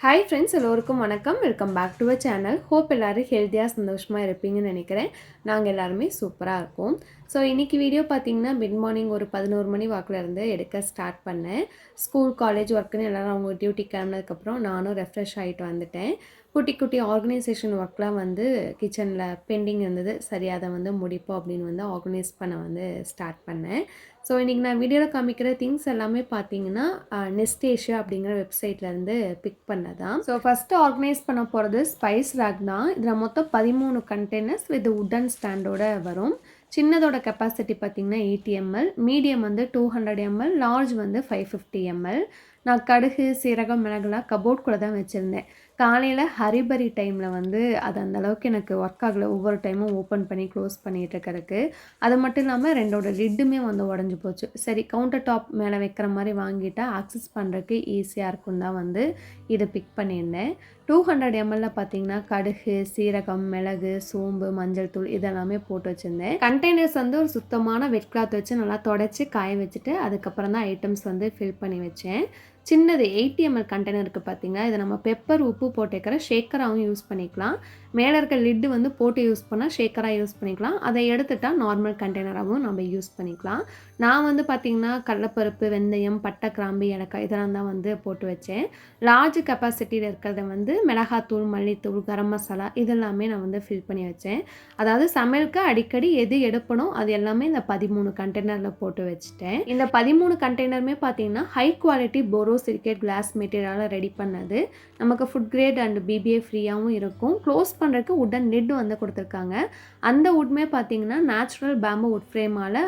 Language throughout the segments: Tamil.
ஹாய் ஃப்ரெண்ட்ஸ், எல்லோருக்கும் வணக்கம். Welcome back to a channel. Hope எல்லோரும் ஹெல்த்தியாக சந்தோஷமாக இருப்பீங்கன்னு நினைக்கிறேன். நாங்கள் எல்லாருமே சூப்பராக இருக்கோம். ஸோ இன்றைக்கி வீடியோ பார்த்திங்கன்னா மிட் மார்னிங் ஒரு 11 மணி வாக்கில் இருந்து எடுக்க ஸ்டார்ட் பண்ணேன். ஸ்கூல் காலேஜ் ஒர்க்குன்னு எல்லோரும் அவங்க டியூட்டி கிளம்புனதுக்கப்புறம் நானும் ரெஃப்ரெஷ் ஆகிட்டு வந்துட்டேன். குட்டி குட்டி ஆர்கனைசேஷன் ஒர்க்லாம் வந்து கிச்சனில் பெண்டிங் இருந்தது. சரி, அதை வந்து முடிப்போம் அப்படின்னு வந்து ஆர்கனைஸ் பண்ண வந்து ஸ்டார்ட் பண்ணேன். ஸோ இன்றைக்கி நான் வீடியோவில் காமிக்கிற திங்ஸ் எல்லாமே பார்த்தீங்கன்னா நெஸ்டேஷியா அப்படிங்கிற வெப்சைட்லேருந்து பிக் பண்ணதான். ஸோ ஃபஸ்ட்டு ஆர்கனைஸ் பண்ண போகிறது ஸ்பைஸ் ரேக் தான். இதில் மொத்தம் 13 கண்டெய்னர்ஸ் வித் உட்டன் ஸ்டாண்டோட வரும். சின்னதோட கெப்பாசிட்டி பார்த்திங்கன்னா 80 ml, மீடியம் வந்து 200 ml, லார்ஜ் வந்து 550 ml. நான் கடுகு, சீரகம், மிளகுலாம் கபோர்ட்குள்ளே தான் வச்சுருந்தேன். காலையில் ஹரிபரி டைமில் வந்து அது அந்தளவுக்கு எனக்கு ஒர்க் ஆகலை. ஒவ்வொரு டைமும் ஓப்பன் பண்ணி க்ளோஸ் பண்ணிகிட்டு இருக்கிறதுக்கு. அது மட்டும் இல்லாமல் 2ஓட லிட்டுமே வந்து உடஞ்சி போச்சு. சரி, கவுண்டர் டாப் மேலே வைக்கிற மாதிரி வாங்கிட்டால் ஆக்சஸ் பண்ணுறதுக்கு ஈஸியாக இருக்கும் தான் வந்து இதை பிக் பண்ணியிருந்தேன். 200 ml பார்த்தீங்கன்னா கடுகு, சீரகம், மிளகு, சோம்பு, மஞ்சள் தூள் இதெல்லாமே போட்டு வச்சுருந்தேன். கண்டெய்னர்ஸ் வந்து ஒரு சுத்தமான வெட் கிளாத் வச்சு நல்லா தொடச்சி காய வச்சுட்டு அதுக்கப்புறம் தான் ஐட்டம்ஸ் வந்து ஃபில் பண்ணி வச்சேன். சின்னது 80 ml கண்டெய்னர் இருக்குது பார்த்தீங்களா, இதை நம்ம பெப்பர், உப்பு போட்டுக்கிற ஷேக்கராகவும் யூஸ் பண்ணிக்கலாம். மேலே இருக்க லிட்டு வந்து போட்டு யூஸ் பண்ணால் ஷேக்கராக யூஸ் பண்ணிக்கலாம். அதை எடுத்துட்டால் நார்மல் கண்டெய்னராகவும் நம்ம யூஸ் பண்ணிக்கலாம். நான் வந்து பார்த்திங்கன்னா கடலைப்பருப்பு, வெந்தயம், பட்டை, கிராம்பு, ஏலக்காய் இதெல்லாம் தான் வந்து போட்டு வச்சேன். லார்ஜ் கெப்பாசிட்டியில் இருக்கிறத வந்து மிளகாத்தூள், மல்லித்தூள், கரம் மசாலா இதெல்லாமே நான் வந்து ஃபில் பண்ணி வச்சேன். அதாவது சமையலுக்கு அடிக்கடி எது எடுப்பணும் அது எல்லாமே இந்த 13 கண்டெய்னரில் போட்டு வச்சுட்டேன். இந்த 13 கண்டெய்னருமே பார்த்திங்கன்னா ஹை குவாலிட்டி போரோசிலிகேட் கிளாஸ் மெட்டீரியலால் ரெடி பண்ணது. நமக்கு ஃபுட் கிரேட் அண்ட் பிபிஏ ஃப்ரீயாகவும் இருக்கும். க்ளோஸ் பண்ணுறதுக்கு உட்டன் லிட் வந்து கொடுத்துருக்காங்க. அந்த உட்மே பார்த்திங்கன்னா நேச்சுரல் பேம்பு உட் ஃப்ரேமால்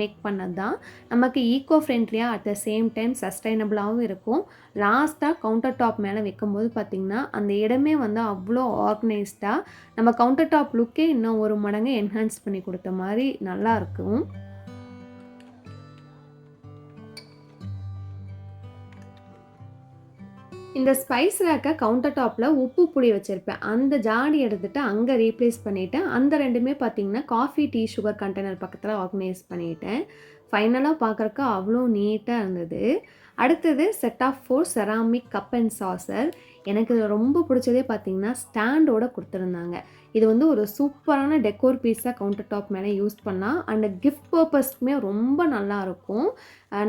மேக் பண்ணது தான். நமக்கு ஈக்கோ ஃப்ரெண்ட்லியாக அட் த சேம் டைம் சஸ்டைனபிளாகவும் இருக்கும். லாஸ்ட்டாக கவுண்டர் டாப் மேலே வைக்கும்போது பார்த்திங்கன்னா அந்த இடமே வந்து அவ்வளோ ஆர்கனைஸ்டாக நம்ம கவுண்டர் டாப் லுக்கே இன்னும் ஒரு மடங்கு என்ஹான்ஸ் பண்ணி கொடுத்த மாதிரி நல்லாயிருக்கும். இந்த ஸ்பைஸ் ரேக்கை கவுண்டர் டாப்பில் உப்பு புளி வச்சுருப்பேன். அந்த ஜாடி எடுத்துகிட்டு அங்கே ரீப்ளேஸ் பண்ணிவிட்டேன். அந்த ரெண்டுமே பார்த்திங்கன்னா காஃபி, டீ, சுகர் கண்டெய்னர் பக்கத்தில் ஆர்கனைஸ் பண்ணிவிட்டேன். ஃபைனலாக பார்க்குறக்கு அவ்வளோ நீட்டாக இருந்தது. அடுத்தது set of 4 ceramic cup and saucer. எனக்கு இதில் ரொம்ப பிடிச்சதே பார்த்திங்கன்னா ஸ்டாண்டோடு கொடுத்துருந்தாங்க. இது வந்து ஒரு சூப்பரான டெக்கோர் பீஸாக கவுண்டர் டாப் மேலே யூஸ் பண்ணலாம். அண்ட் கிஃப்ட் பர்பஸ்க்குமே ரொம்ப நல்லாயிருக்கும்.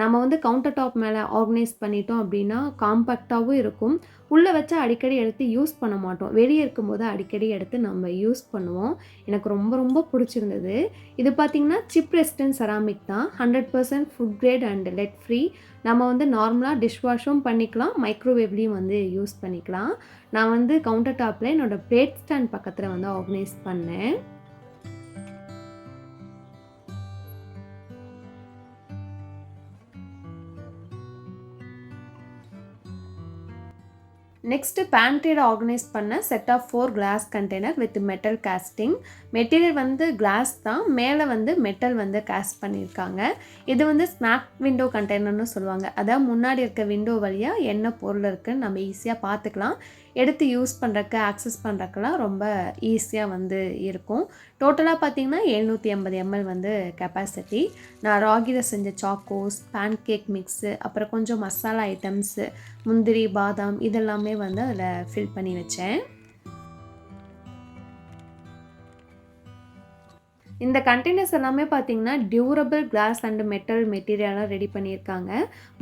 நம்ம வந்து கவுண்டர் டாப் மேலே ஆர்கனைஸ் பண்ணிட்டோம் அப்படின்னா காம்பேக்டாகவும் இருக்கும். உள்ளே வச்சா அடிக்கடி எடுத்து யூஸ் பண்ண மாட்டோம். வெளியே இருக்கும்போது அடிக்கடி எடுத்து நம்ம யூஸ் பண்ணுவோம். எனக்கு ரொம்ப ரொம்ப பிடிச்சிருந்தது. இது பார்த்திங்கன்னா சிப் ரெசிஸ்டன்ட் செராமிக் தான். 100% food grade and let free. நம்ம வந்து நார்மலாக டிஷ் வாஷும் பண்ணிக்கலாம், மைக்ரோவேவ்லேயும் வந்து யூஸ் பண்ணிக்கலாம். நான் வந்து கவுண்டர் டாப்பில் என்னோடய பிளேட் ஸ்டாண்ட் பக்கத்தில் வந்து ஆர்கனைஸ் பண்ணேன். நெக்ஸ்ட்டு பேண்ட்ரியில் ஆர்கனைஸ் பண்ண set of 4 glass container with metal casting. Material வந்து கிளாஸ் தான், மேலே வந்து மெட்டல் வந்து காஸ்ட் பண்ணியிருக்காங்க. இது வந்து ஸ்னாப் விண்டோ கண்டெய்னர்னு சொல்லுவாங்க. அதாவது முன்னாடி இருக்க விண்டோ வழியாக என்ன பொருள் இருக்குதுன்னு நம்ம ஈஸியாக பார்த்துக்கலாம். எடுத்து யூஸ் பண்ணுறக்கு, ஆக்சஸ் பண்ணுறக்கெல்லாம் ரொம்ப ஈஸியாக வந்து இருக்கும். டோட்டலாக பார்த்திங்கன்னா 780 ml வந்து கெப்பாசிட்டி. நான் ராகியில் செஞ்ச சாக்கோஸ், பேன் கேக் மிக்ஸு, அப்புறம் கொஞ்சம் மசாலா ஐட்டம்ஸு, முந்திரி, பாதாம் இதெல்லாமே வந்து அதில் ஃபில் பண்ணி வச்சேன். இந்த கண்டெய்னர்ஸ் எல்லாமே பார்த்தீங்கன்னா டியூரபிள் கிளாஸ் அண்ட் மெட்டல் மெட்டீரியலாக ரெடி பண்ணியிருக்காங்க.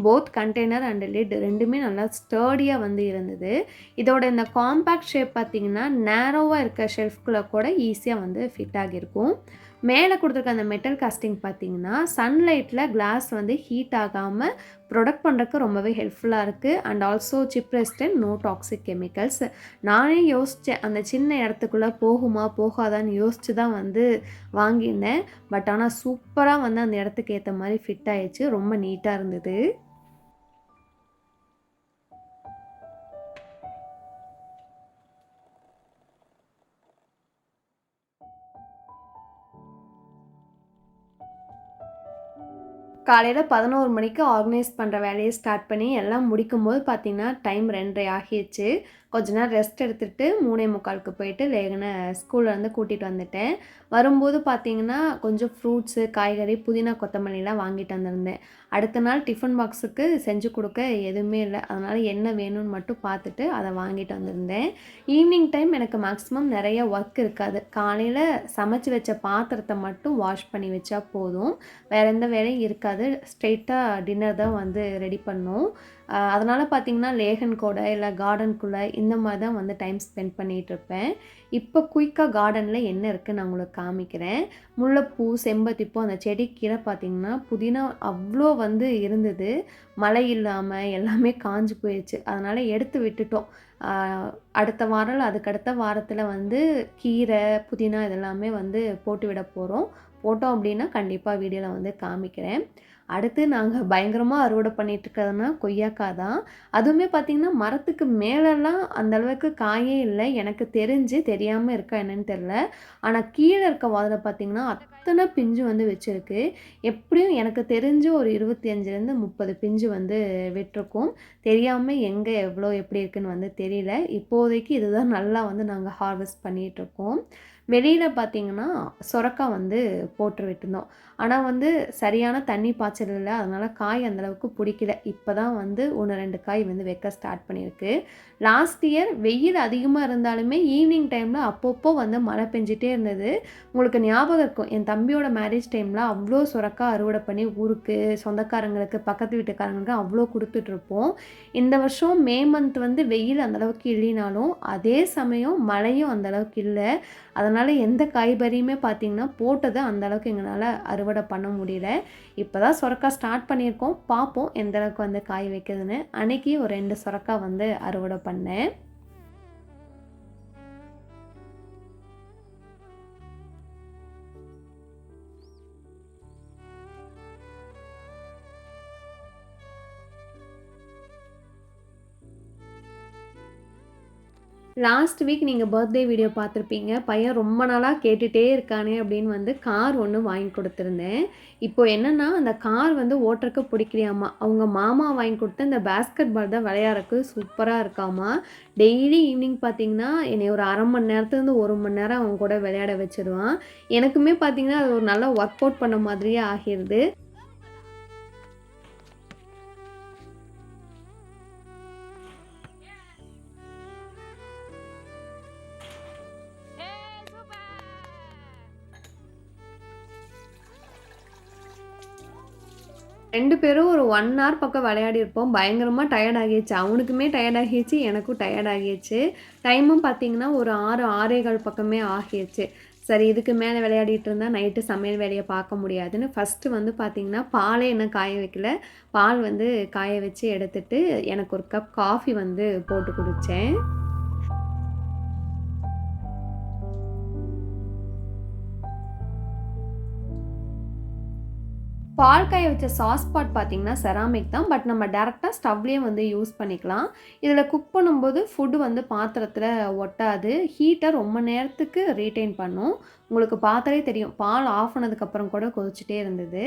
போத் கண்டெய்னர் அண்ட் லிட் ரெண்டுமே நல்லா ஸ்டர்டியாக வந்து இருந்தது. இதோட இந்த காம்பேக்ட் ஷேப் பார்த்தீங்கன்னா நேரோவாக இருக்க ஷெல்ஃப்குள்ளே கூட ஈஸியாக வந்து ஃபிட் ஆகியிருக்கும். மேலே கொடுத்துருக்க அந்த மெட்டல் காஸ்டிங் பார்த்தீங்கன்னா சன்லைட்டில் கிளாஸ் வந்து ஹீட் ஆகாமல் ப்ரொடக்ட் பண்ணுறதுக்கு ரொம்பவே ஹெல்ப்ஃபுல்லாக இருக்குது. And also chip resistant, no toxic chemicals. நானே யோசித்தேன் அந்த சின்ன இடத்துக்குள்ளே போகுமா போகாதான்னு யோசித்து தான் வந்து வாங்கியிருந்தேன். பட் ஆனால் சூப்பராக வந்து அந்த இடத்துக்கு ஏற்ற மாதிரி ஃபிட் ஆயிடுச்சு. ரொம்ப நீட்டாக இருந்தது. காலையில் 11 மணிக்கு ஆர்கனைஸ் பண்ணுற வேலையை ஸ்டார்ட் பண்ணி எல்லாம் முடிக்கும்போது பார்த்திங்கன்னா டைம் 2:30 ஆகிடுச்சு. கொஞ்ச நேரம் ரெஸ்ட் எடுத்துகிட்டு 3:45க்கு போயிட்டு லேகனை ஸ்கூல்லேருந்து கூட்டிகிட்டு வந்துட்டேன். வரும்போது பார்த்திங்கன்னா கொஞ்சம் ஃப்ரூட்ஸு, காய்கறி, புதினா, கொத்தமல்லிலாம் வாங்கிட்டு வந்திருந்தேன். அடுத்த நாள் டிஃபன் பாக்ஸுக்கு செஞ்சு கொடுக்க எதுவுமே இல்லை. அதனால் என்ன வேணும்னு மட்டும் பார்த்துட்டு அதை வாங்கிட்டு வந்திருந்தேன். ஈவினிங் டைம் எனக்கு மேக்ஸிமம் நிறைய ஒர்க் இருக்காது. காலையில் சமைச்சு வச்ச பாத்திரத்தை மட்டும் வாஷ் பண்ணி வச்சா போதும். வேறு எந்த வேலையும் இருக்காது. ஸ்ட்ரெயிட்டாக டின்னர் தான் வந்து ரெடி பண்ணணும். அதனால் பார்த்திங்கன்னா லேகன் கூட இல்லை கார்டனுக்குள்ளே இந்த மாதிரி தான் வந்து டைம் ஸ்பெண்ட் பண்ணிகிட்ருப்பேன். இப்போ குயிக்காக கார்டனில் என்ன இருக்குதுன்னு நான் உங்களுக்கு காமிக்கிறேன். முல்லைப்பூ, செம்பருத்திப்பூ அந்த செடி கீழே பார்த்திங்கன்னா புதினா அவ்வளோ வந்து இருந்தது. மழை இல்லாமல் எல்லாமே காஞ்சு போயிடுச்சு. அதனால் எடுத்து விட்டுட்டோம். அடுத்த வாரம் இல்லை அதுக்கடுத்த வாரத்தில் வந்து கீரை, புதினா இதெல்லாமே வந்து போட்டு விட போகிறோம். போட்டோம் அப்படின்னா கண்டிப்பாக வீடியோவில் வந்து காமிக்கிறேன். அடுத்து நாங்கள் பயங்கரமாக அறுவடை பண்ணிகிட்ருக்கிறதுனா கொய்யாக்காய் தான். அதுவுமே பார்த்திங்கன்னா மரத்துக்கு மேலெல்லாம் அந்தளவுக்கு காயே இல்லை. எனக்கு தெரியாமல் இருக்கா என்னன்னு தெரில. ஆனால் கீழே இருக்க வாதில் பார்த்திங்கன்னா அத்தனை பிஞ்சு வந்து வச்சுருக்கு. எப்படியும் எனக்கு தெரிஞ்சு ஒரு 25லேருந்து 30 பிஞ்சு வந்து விட்டுருக்கும். தெரியாமல் எங்கே எவ்வளோ எப்படி இருக்குன்னு வந்து தெரியல. இப்போதைக்கு இதுதான் நல்லா வந்து நாங்கள் ஹார்வெஸ்ட் பண்ணிகிட்ருக்கோம். வெளியில் பார்த்திங்கன்னா சொரக்காய் வந்து போட்டு விட்டுருந்தோம். ஆனால் வந்து சரியான தண்ணி பாய்ச்சல் இல்லை. அதனால் காய் அந்தளவுக்கு பிடிக்கல. இப்போ தான் வந்து 1, 2 காய் வந்து வைக்க ஸ்டார்ட் பண்ணியிருக்கு. லாஸ்ட் இயர் வெயில் அதிகமாக இருந்தாலுமே ஈவினிங் டைமில் அப்பப்போ வந்து மழை பெஞ்சிட்டே இருந்தது. உங்களுக்கு ஞாபகம் இருக்கும், என் தம்பியோட மேரேஜ் டைமில் அவ்வளோ சொரக்காய் அறுவடை பண்ணி ஊருக்கு, சொந்தக்காரங்களுக்கு, பக்கத்து வீட்டுக்காரங்களுக்கு அவ்வளோ கொடுத்துட்ருப்போம். இந்த வருஷம் மே மந்த் வந்து வெயில் அந்தளவுக்கு இல்லைனாலும் அதே சமயம் மழையும் அந்தளவுக்கு இல்லை. அதனால் எந்த காய்கறியுமே பார்த்திங்கன்னா போட்டதை அந்தளவுக்கு எங்களால் அறுவடை பண்ண முடியல. இப்போ தான் சொரக்காய் ஸ்டார்ட் பண்ணியிருக்கோம். பார்ப்போம் எந்த அளவுக்கு வந்து காய் வைக்கிறதுன்னு. அன்றைக்கி ஒரு 2 சொரக்காய் வந்து அறுவடை பண்ணேன். லாஸ்ட் வீக் நீங்கள் பர்த்டே வீடியோ பார்த்துருப்பீங்க. பையன் ரொம்ப நாளாக கேட்டுகிட்டே இருக்கானே அப்படின்னு வந்து கார் ஒன்று வாங்கி கொடுத்துருந்தேன். இப்போ என்னென்னா அந்த கார் வந்து ஓட்டுறக்கு பிடிக்கலையாமா. அவங்க மாமா வாங்கி கொடுத்த இந்த பேஸ்கெட் பால் தான் விளையாடுறக்கு சூப்பராக இருக்காமா. டெய்லி ஈவினிங் பார்த்திங்கன்னா என்னை ஒரு 1/2 மணி நேரத்துலேருந்து 1 மணி நேரம் அவங்க கூட விளையாட வச்சுருவான். எனக்குமே பார்த்திங்கன்னா அது ஒரு நல்லா ஒர்க் அவுட் பண்ண மாதிரியே ஆகிடுது. ரெண்டு பேரும் ஒரு 1 ஹவர் பக்கம் விளையாடிருப்போம். பயங்கரமாக டயர்ட் ஆகிடுச்சு. அவனுக்குமே டயர்ட் ஆகிடுச்சு, எனக்கும் டயர்ட் ஆகிடுச்சு. டைமும் பார்த்திங்கன்னா ஒரு 6, 6:15 பக்கமே ஆகிடுச்சு. சரி, இதுக்கு மேலே விளையாடிட்டு இருந்தால் நைட்டு சமையல் வேலையை பார்க்க முடியாதுன்னு ஃபஸ்ட்டு வந்து பார்த்திங்கன்னா பாலே இன்னும் காய வைக்கல. பால் வந்து காய வச்சு எடுத்துட்டு எனக்கு ஒரு கப் காஃபி வந்து போட்டு குடித்தேன். பால் காய வச்ச சாஸ் பாட் பார்த்திங்கன்னா செராமிக் தான். பட் நம்ம டேரெக்டாக ஸ்டவ்லேயே வந்து யூஸ் பண்ணிக்கலாம். இதில் குக் பண்ணும்போது ஃபுட்டு வந்து பாத்திரத்தில் ஒட்டாது. ஹீட்டை ரொம்ப நேரத்துக்கு ரீட்டைன் பண்ணும். உங்களுக்கு பார்த்தாலே தெரியும், பால் ஆஃப் பண்ணதுக்கப்புறம் கூட கொதிச்சுட்டே இருந்தது.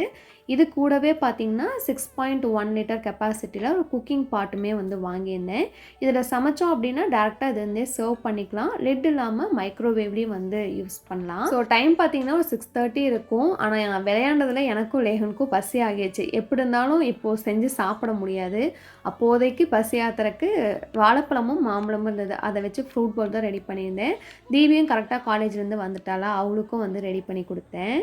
இது கூடவே பார்த்திங்கன்னா 6.1 லிட்டர் கெப்பாசிட்டியில் ஒரு குக்கிங் பாட்டுமே வந்து வாங்கியிருந்தேன். இதில் சமைச்சோம் அப்படின்னா டேரெக்டாக இது வந்து சர்வ் பண்ணிக்கலாம். லிட் இல்லாமல் மைக்ரோவேவ்லேயும் வந்து யூஸ் பண்ணலாம். ஸோ டைம் பார்த்திங்கன்னா ஒரு 6:30 இருக்கும். ஆனால் விளையாண்டதில் எனக்கும் லேகனுக்கும் பசி ஆகிடுச்சு. எப்படி இருந்தாலும் இப்போது செஞ்சு சாப்பிட முடியாது. அப்போதைக்கு பசி ஆத்துறக்கு வாழைப்பழமும் மாம்பழமும் இருந்தது. அதை வச்சு ஃப்ரூட் பால் தான் ரெடி பண்ணியிருந்தேன். தீபியும் கரெக்டாக காலேஜ்லேருந்து வந்துட்டாளா, அவளுக்கும் வந்து ரெடி பண்ணி கொடுத்தேன்.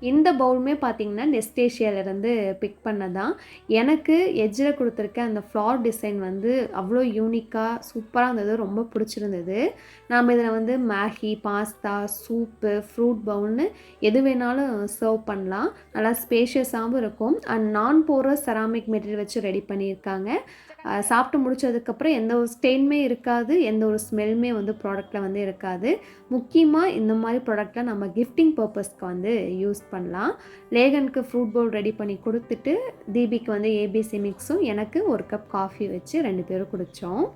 இந்த பவுலுமே பார்த்திங்கன்னா நெஸ்டேஷியாவிலேருந்து பிக் பண்ணதான். எனக்கு எட்ஜில் கொடுத்துருக்க அந்த ஃப்ளார் டிசைன் வந்து அவ்வளோ யூனிக்காக சூப்பராக இருந்தது. ரொம்ப பிடிச்சிருந்தது. நாம் இதில் வந்து மேகி, பாஸ்தா, சூப்பு, ஃப்ரூட் பவுல்னு எது வேணாலும் சர்வ் பண்ணலாம். நல்லா ஸ்பேஷியஸாகவும் இருக்கும். அண்ட் நான் போரஸ் செராமிக் மெட்டீரியல் வச்சு ரெடி பண்ணியிருக்காங்க. சாப்பிட்டு முடிச்சதுக்கப்புறம் எந்த ஒரு ஸ்டெயினுமே இருக்காது, எந்த ஒரு ஸ்மெல்லுமே வந்து ப்ராடக்ட்டில் வந்து இருக்காது. முக்கியமாக இந்த மாதிரி ப்ராடக்ட்டில் நம்ம கிஃப்டிங் பர்பஸ்க்கு வந்து யூஸ் பண்ணலாம். லேகனுக்கு ஃப்ரூட் பவுல் ரெடி பண்ணி கொடுத்துட்டு தீபிக்கு வந்து ஏபிசி மிக்ஸும் எனக்கு ஒரு கப் காஃபி வச்சு 2 பேரும் குடித்தோம்.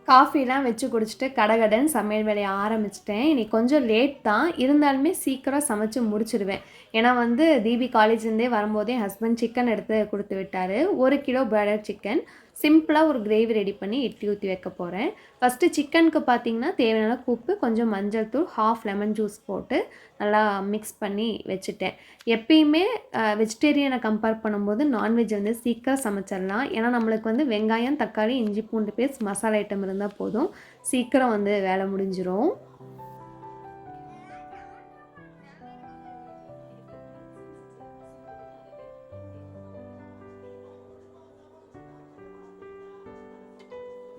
காஃபிலாம் வச்சு குடிச்சிட்டு கடகடன்னு சமையல் வேலையை ஆரம்பிச்சிட்டேன். இன்னைக்கு கொஞ்சம் லேட் தான். இருந்தாலுமே சீக்கிரம் சமைச்சு முடிச்சுடுவேன். ஏன்னா வந்து தீபி காலேஜ்லேருந்தே வரும்போதே என் ஹஸ்பண்ட் சிக்கன் எடுத்து குடுத்து விட்டாரு. 1 கிலோ பிராய்லர் சிக்கன். சிம்பிளா ஒரு கிரேவி ரெடி பண்ணி இட்லி ஊத்தி வைக்க போறேன். ஃபர்ஸ்ட்டு சிக்கனுக்கு பார்த்தீங்கன்னா, தேவையான அளவுக்கு உப்பு, கொஞ்சம் மஞ்சள் தூள், ஹாஃப் லெமன் ஜூஸ் போட்டு நல்லா மிக்ஸ் பண்ணி வச்சுட்டேன். எப்பயுமே வெஜிடேரியனை கம்பேர் பண்ணும்போது நான்வெஜ் வந்து சீக்கிரம் சமைச்சிடலாம். ஏன்னா நம்மளுக்கு வந்து வெங்காயம், தக்காளி, இஞ்சி பூண்டு பேஸ்ட், மசாலா ஐட்டம் இருந்தால் போதும். சீக்கிரம் வந்து வேலை முடிஞ்சிரும்.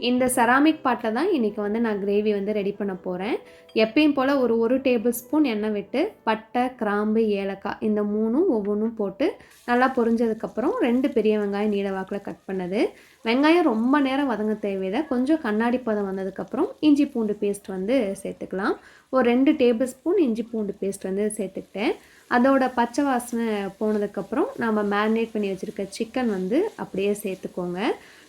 இந்த செராமிக் பாட்டில் தான் இன்றைக்கி வந்து நான் கிரேவி வந்து ரெடி பண்ண போகிறேன். எப்பயும் போல் ஒரு டேபிள் ஸ்பூன் எண்ணெய் விட்டு பட்டை, கிராம்பு, ஏலக்காய் இந்த 3ம் ஒவ்வொன்றும் போட்டு நல்லா பொரிஞ்சதுக்கப்புறம் 2 பெரிய வெங்காயம் நீல வாக்கில் கட் பண்ணது. வெங்காயம் ரொம்ப நேரம் வதங்க தேவையில்லை. கொஞ்சம் கண்ணாடி பதம் வந்ததுக்கப்புறம் இஞ்சி பூண்டு பேஸ்ட் வந்து சேர்த்துக்கலாம். ஒரு 2 டேபிள் ஸ்பூன் இஞ்சி பூண்டு பேஸ்ட் வந்து சேர்த்துக்கிட்டேன். அதோட பச்சை வாசனை போனதுக்கப்புறம் நம்ம மேரினேட் பண்ணி வச்சுருக்க சிக்கன் வந்து அப்படியே சேர்த்துக்கோங்க.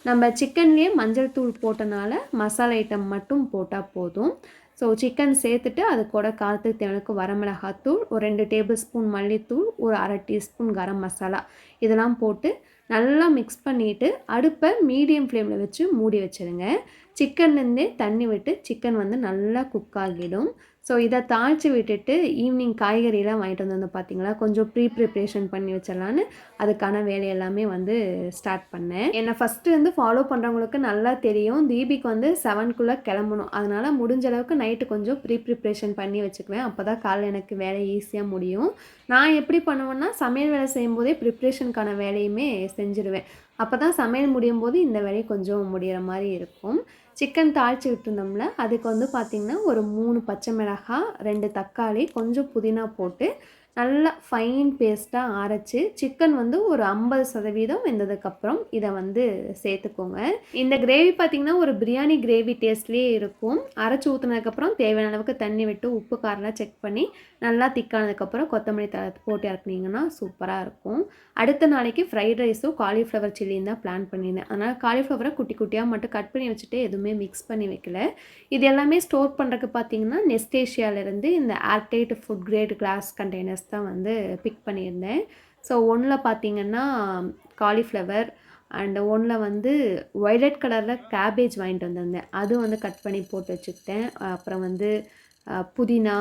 நம்ம சிக்கன்லேயே மஞ்சள் தூள் போட்டனால மசாலா ஐட்டம் மட்டும் போட்டால் போதும். ஸோ சிக்கன் சேர்த்துட்டு அது கூட காரத்துக்கு தேவையான வரமிளகாத்தூள், ஒரு 2 டேபிள் ஸ்பூன் மல்லித்தூள், ஒரு 1/2 டீஸ்பூன் கரம் மசாலா இதெல்லாம் போட்டு நல்லா மிக்ஸ் பண்ணிவிட்டு அடுப்பை மீடியம் ஃப்ளேமில் வச்சு மூடி வச்சுருங்க. சிக்கன்லேருந்தே தண்ணி விட்டு சிக்கன் வந்து நல்லா குக் ஆகிடும். ஸோ இதை தாளித்து விட்டுட்டு ஈவினிங் காய்கறிலாம் வாங்கிட்டு வந்து பார்த்தீங்களா, கொஞ்சம் ப்ரிப்ரேஷன் பண்ணி வச்சிடலான்னு அதுக்கான வேலையெல்லாமே வந்து ஸ்டார்ட் பண்ணேன். என்னை ஃபஸ்ட்டு வந்து ஃபாலோ பண்ணுறவங்களுக்கு நல்லா தெரியும். தீபிக்கு வந்து 7க்குள்ளே கிளம்பணும். அதனால் முடிஞ்ச அளவுக்கு நைட்டு கொஞ்சம் ப்ரிப்ரேஷன் பண்ணி வச்சுக்குவேன். அப்போ தான் காலைல எனக்கு வேலை ஈஸியாக முடியும். நான் எப்படி பண்ணுவேன்னா, சமையல் வேலை செய்யும்போதே ப்ரிப்ரேஷனுக்கான வேலையுமே செஞ்சுருவேன். அப்போ தான் சமையல் முடியும் போது இந்த வேலை கொஞ்சம் முடிகிற மாதிரி இருக்கும். சிக்கன் தாளித்து விட்டுருந்தோம்ல, அதுக்கு வந்து பார்த்திங்கன்னா ஒரு 3 பச்சை மிளகாய், 2 தக்காளி, கொஞ்சம் புதினா போட்டு நல்லா ஃபைன் பேஸ்ட்டாக அரைச்சி சிக்கன் வந்து ஒரு 50% வெந்ததுக்கப்புறம் இதை வந்து சேர்த்துக்கோங்க. இந்த கிரேவி பார்த்திங்கன்னா ஒரு பிரியாணி கிரேவி டேஸ்ட்லேயே இருக்கும். அரைச்சி ஊற்றுனதுக்கப்புறம் தேவையான அளவுக்கு தண்ணி விட்டு உப்பு காரெலாம் செக் பண்ணி நல்லா திக்கானதுக்கப்புறம் கொத்தமல்லி தழை போட்டு இறக்குனீங்கன்னா சூப்பராக இருக்கும். அடுத்த நாளைக்கு ஃப்ரைட் ரைஸும் காலிஃப்ளவர் சில்லியும் தான் பிளான் பண்ணியிருந்தேன். அதனால் காலிஃப்ளவரை குட்டி குட்டியாக மட்டும் கட் பண்ணி வச்சுட்டு எதுவுமே மிக்ஸ் பண்ணி வைக்கல. இது எல்லாமே ஸ்டோர் பண்ணுறதுக்கு பார்த்தீங்கன்னா நெஸ்டேஷியாவிலேருந்து இந்த airtight food grade class containers தான் வந்து பிக் பண்ணியிருந்தேன். ஸோ ஒன்றில் பார்த்தீங்கன்னா காலிஃப்ளவர் அண்ட் ஒன்றில் வந்து ஒய்லட் கலரில் கேபேஜ் வாங்கிட்டு வந்திருந்தேன். அது வந்து கட் பண்ணி போட்டு வச்சுக்கிட்டேன். அப்புறம் வந்து புதினா,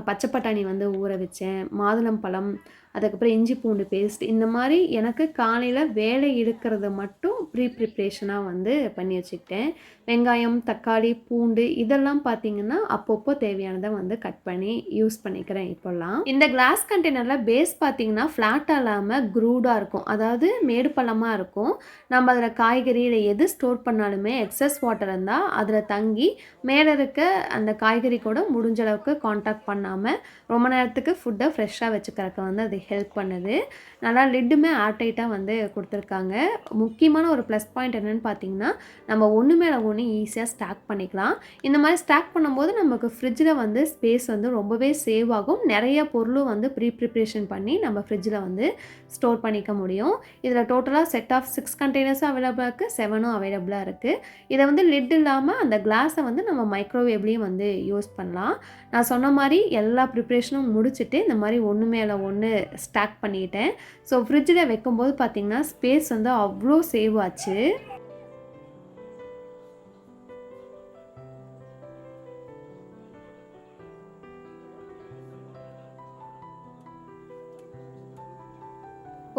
பச்சை பட்டாணி வந்து ஊற வச்சேன், மாதுளம்பழம், அதுக்கப்புறம் இஞ்சி பூண்டு பேஸ்ட் இந்த மாதிரி எனக்கு காலையில் வேலை இருக்கிறத மட்டும் ப்ரிப்ரேஷனாக வந்து பண்ணி வச்சுக்கிட்டேன். வெங்காயம், தக்காளி, பூண்டு இதெல்லாம் பார்த்திங்கன்னா அப்பப்போ தேவையானதை வந்து கட் பண்ணி யூஸ் பண்ணிக்கிறேன் இப்போல்லாம். இந்த கிளாஸ் கண்டெய்னரில் பேஸ் பார்த்திங்கன்னா ஃப்ளாட்டாக இல்லாமல் க்ரூடாக இருக்கும். அதாவது மேடு பள்ளமாக இருக்கும். நம்ம அதில் காய்கறி இல்லை எது ஸ்டோர் பண்ணாலுமே எக்ஸஸ் வாட்டர் இருந்தால் அதில் தங்கி மேலே இருக்க அந்த காய்கறி கூட முடிஞ்ச அளவுக்கு காண்டாக்ட் பண்ணாமல் ரொம்ப நேரத்துக்கு ஃபுட்டை ஃப்ரெஷ்ஷாக வச்சுக்கிறதுக்கு வந்து அது ஹெல்ப் பண்ணுது. நல்லா லிட்டுமே ஏர்டைட்டாக வந்து கொடுத்துருக்காங்க. முக்கியமான ஒரு ப்ளஸ் பாயிண்ட் என்னென்னு பார்த்தீங்கன்னா, நம்ம ஒன்று மேலே ஒன்று ஈஸியாக ஸ்டாக் பண்ணிக்கலாம். இந்த மாதிரி ஸ்டாக் பண்ணும்போது நமக்கு ஃப்ரிட்ஜில் வந்து ஸ்பேஸ் வந்து ரொம்பவே சேவ் ஆகும். நிறைய பொருளும் வந்து ப்ரிப்ரேஷன் பண்ணி நம்ம ஃப்ரிட்ஜில் வந்து ஸ்டோர் பண்ணிக்க முடியும். இதில் டோட்டலாக செட் ஆஃப் 6 கண்டெய்னர்ஸும் அவைலபிளாக இருக்குது, 7ம் அவைலபிளாக இருக்குது. இதை வந்து லிட் இல்லாமல் அந்த கிளாஸை வந்து நம்ம மைக்ரோவேவ்லேயும் வந்து யூஸ் பண்ணலாம். நான் சொன்ன மாதிரி எல்லா ப்ரிப்ரேஷனும் முடிச்சுட்டு இந்த மாதிரி ஒன்று மேலே ஒன்று ஸ்டாக் பண்ணிட்டேன். ஸோ ஃப்ரிட்ஜில் வைக்கும்போது பார்த்திங்கன்னா ஸ்பேஸ் வந்து அவ்வளோ சேவ் ஆச்சு.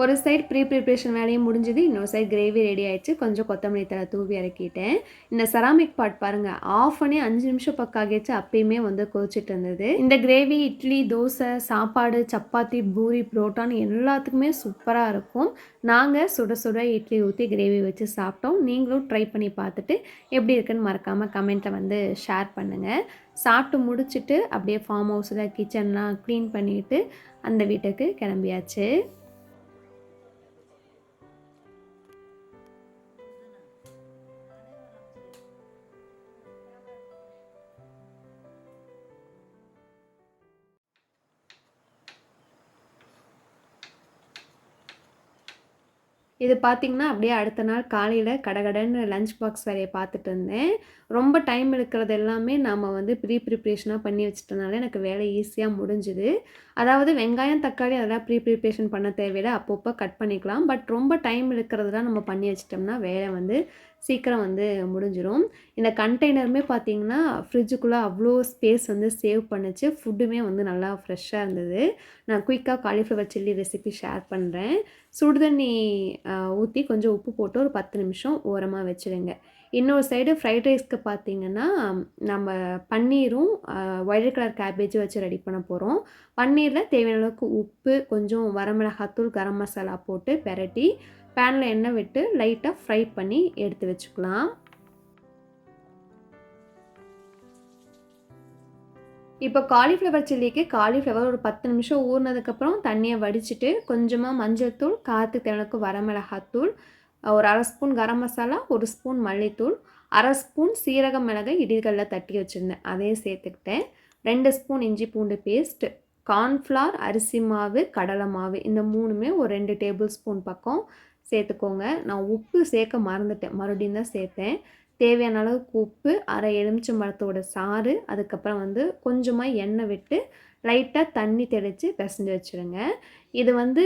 ஒரு சைடு ப்ரிப்ரேஷன் வேலையும் முடிஞ்சது, இன்னொரு சைடு கிரேவி ரெடி ஆயிடுச்சு. கொஞ்சம் கொத்தமல்லி தழை தூவி இறக்கிட்டேன். இந்த செராமிக் பாட் பாருங்கள், ஆஃப் பண்ணி 5 நிமிஷம் பக்கம் ஆகிடுச்சு. அப்பயுமே வந்து கொதிச்சுட்டு இருந்தது. இந்த கிரேவி இட்லி, தோசை, சாப்பாடு, சப்பாத்தி, பூரி, புரோட்டான்னு எல்லாத்துக்குமே சூப்பராக இருக்கும். நாங்கள் சுட சுட இட்லி ஊற்றி கிரேவி வச்சு சாப்பிட்டோம். நீங்களும் ட்ரை பண்ணி பார்த்துட்டு எப்படி இருக்குன்னு மறக்காமல் கமெண்ட்டில் வந்து ஷேர் பண்ணுங்கள். சாப்பிட்டு முடிச்சுட்டு அப்படியே ஃபார்ம் ஹவுஸில் கிச்சன்லாம் க்ளீன் பண்ணிவிட்டு அந்த வீட்டுக்கு கிளம்பியாச்சு. இது பார்த்தீங்கன்னா, அப்படியே அடுத்த நாள் காலையில கடகடன்னு லஞ்ச் பாக்ஸ் வேலைய பார்த்துட்டு இருந்தேன். ரொம்ப டைம் எடுக்கிறது எல்லாமே நாம வந்து ப்ரிப்பரேஷனா பண்ணி வச்சுட்டனால எனக்கு வேலை ஈஸியா முடிஞ்சுது. அதாவது வெங்காயம், தக்காளி அதெல்லாம் ப்ரிப்பரேஷன் பண்ண தேவையில்ல. அப்பப்போ கட் பண்ணிக்கலாம். பட் ரொம்ப டைம் எடுக்கிறதெல்லாம் நம்ம பண்ணி வச்சுட்டோம்னா, வேலை வந்து சீக்கிரம் வந்து முடிஞ்சிரும். இந்த கண்டெய்னருமே பார்த்தீங்கன்னா, ஃப்ரிட்ஜுக்குள்ள அவ்ளோ ஸ்பேஸ் வந்து சேவ் பண்ணுச்சு. ஃபுட்டுமே வந்து நல்லா ஃப்ரெஷ்ஷா இருந்தது. நான் குயிக்கா காலிஃப்ளவர் சில்லி ரெசிபி ஷேர் பண்றேன். சுடு தண்ணி ஊத்தி கொஞ்சம் உப்பு போட்டு ஒரு 10 நிமிஷம் ஓரமா வச்சுடுங்க. இன்னொரு சைடு ஃப்ரைட் ரைஸ்க்கு பார்த்தீங்கன்னா, நம்ம பன்னீரும் ஒயிலட் கலர் கேபேஜும் வச்சு ரெடி பண்ண போறோம். பன்னீர்ல தேவையான அளவுக்கு உப்பு, கொஞ்சம் வரமிளகாத்தூள், கரம் மசாலா போட்டு பெரட்டி, பேன்ல எண்ணெய் விட்டு லைட்டா ஃப்ரை பண்ணி எடுத்து வச்சுக்கலாம். இப்போ காலிஃப்ளவர் சில்லிக்கு காலிஃப்ளவர் ஒரு 10 நிமிஷம் ஊறுனதுக்கப்புறம் தண்ணிய வடிச்சுட்டு, கொஞ்சமா மஞ்சள் தூள், காரத்துக்கு தேவையான அளவுக்கு வரமிளகாத்தூள், ஒரு 1/2 ஸ்பூன் கரம் மசாலா, 1 ஸ்பூன் மல்லித்தூள், 1/2 ஸ்பூன் சீரகம், மிளகு இடிகல்ல தட்டி வச்சிருந்தேன். அதையும் சேர்த்துக்கிட்டேன். 2 ஸ்பூன் இஞ்சி பூண்டு பேஸ்ட், கார்ன்ஃப்ளவர், அரிசி மாவு, கடலை மாவு இந்த 3மே ஒரு 2 டேபிள் ஸ்பூன் பக்கம் சேர்த்துக்கோங்க. நான் உப்பு சேர்க்க மறந்துட்டேன். மறுபடியும் தான் சேர்த்தேன். தேவையான அளவுக்கு உப்பு, அரை எலுமிச்சம்பழத்தோட சாறு, அதுக்கப்புறம் வந்து கொஞ்சமா எண்ணெய் விட்டு லைட்டா தண்ணி தெளிச்சு பெசஞ்சு வச்சுருங்க. இது வந்து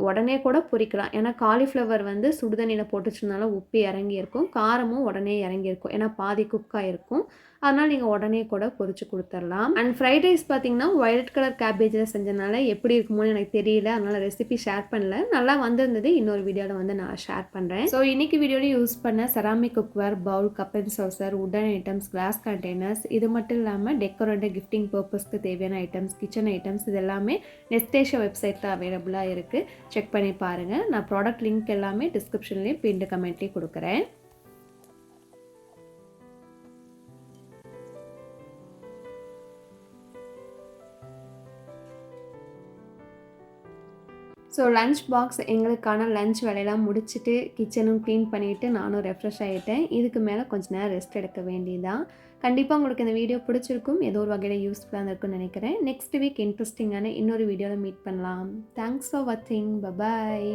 உடனே கூட பொரிக்கலாம். ஏன்னா காலிஃப்ளவர் வந்து சுடு தண்ணீல போட்டு வச்சதுனால உப்பு இறங்கியிருக்கும். காரமும் உடனே இறங்கியிருக்கும். ஏன்னா பாதி குக் ஆயிருக்கும். அதனால நீங்க உடனே கூட பொரிச்சு குடுத்துரலாம். அண்ட் ஃப்ரைட் ரைஸ் பார்த்தீங்கன்னா, வயலட் கலர் கேபேஜ்ல செஞ்சனால எப்படி இருக்குமோன்னு எனக்கு தெரியல. அதனால ரெசிபி ஷேர் பண்ணல. நல்லா வந்திருந்தது. இன்னொரு வீடியோல வந்து நான் ஷேர் பண்றேன். ஸோ இன்னைக்கு வீடியோல யூஸ் பண்ண ceramic cookware, bowl, cup and saucer, wooden items, glass containers இது மட்டும் இல்லாம டெக்கரேட் கிஃப்டிங் பர்பஸ்க்கு தேவையான ஐட்டம்ஸ், கிச்சன் ஐட்டம்ஸ் இது எல்லாமே நெஸ்டேஷியா வெப்சைட்ல அவைலபிளா இருக்கு. செக் பண்ணி பாருங்க. நான் ப்ராடக்ட் லிங்க் எல்லாமே டிஸ்கிரிப்ஷன்லயும் பின்டு கமெண்ட்லயும் கொடுக்குறேன். ஸோ லஞ்ச் பாக்ஸ் எங்களுக்கான லஞ்ச் வேலையெல்லாம் முடிச்சுட்டு கிச்சனும் க்ளீன் பண்ணிவிட்டு நானும் ரெஃப்ரெஷ் ஆகிட்டேன். இதுக்கு மேலே கொஞ்சம் நேரம் ரெஸ்ட் எடுக்க வேண்டியதான். கண்டிப்பாக உங்களுக்கு இந்த வீடியோ பிடிச்சிருக்கும். ஏதோ ஒரு வகையில் யூஸ்ஃபுல்லாக இருக்கும்னு நினைக்கிறேன். நெக்ஸ்ட் வீக் இன்ட்ரெஸ்டிங்கான இன்னொரு வீடியோவில் மீட் பண்ணலாம். தேங்க்ஸ் ஃபார் வாட்சிங். பபாய்.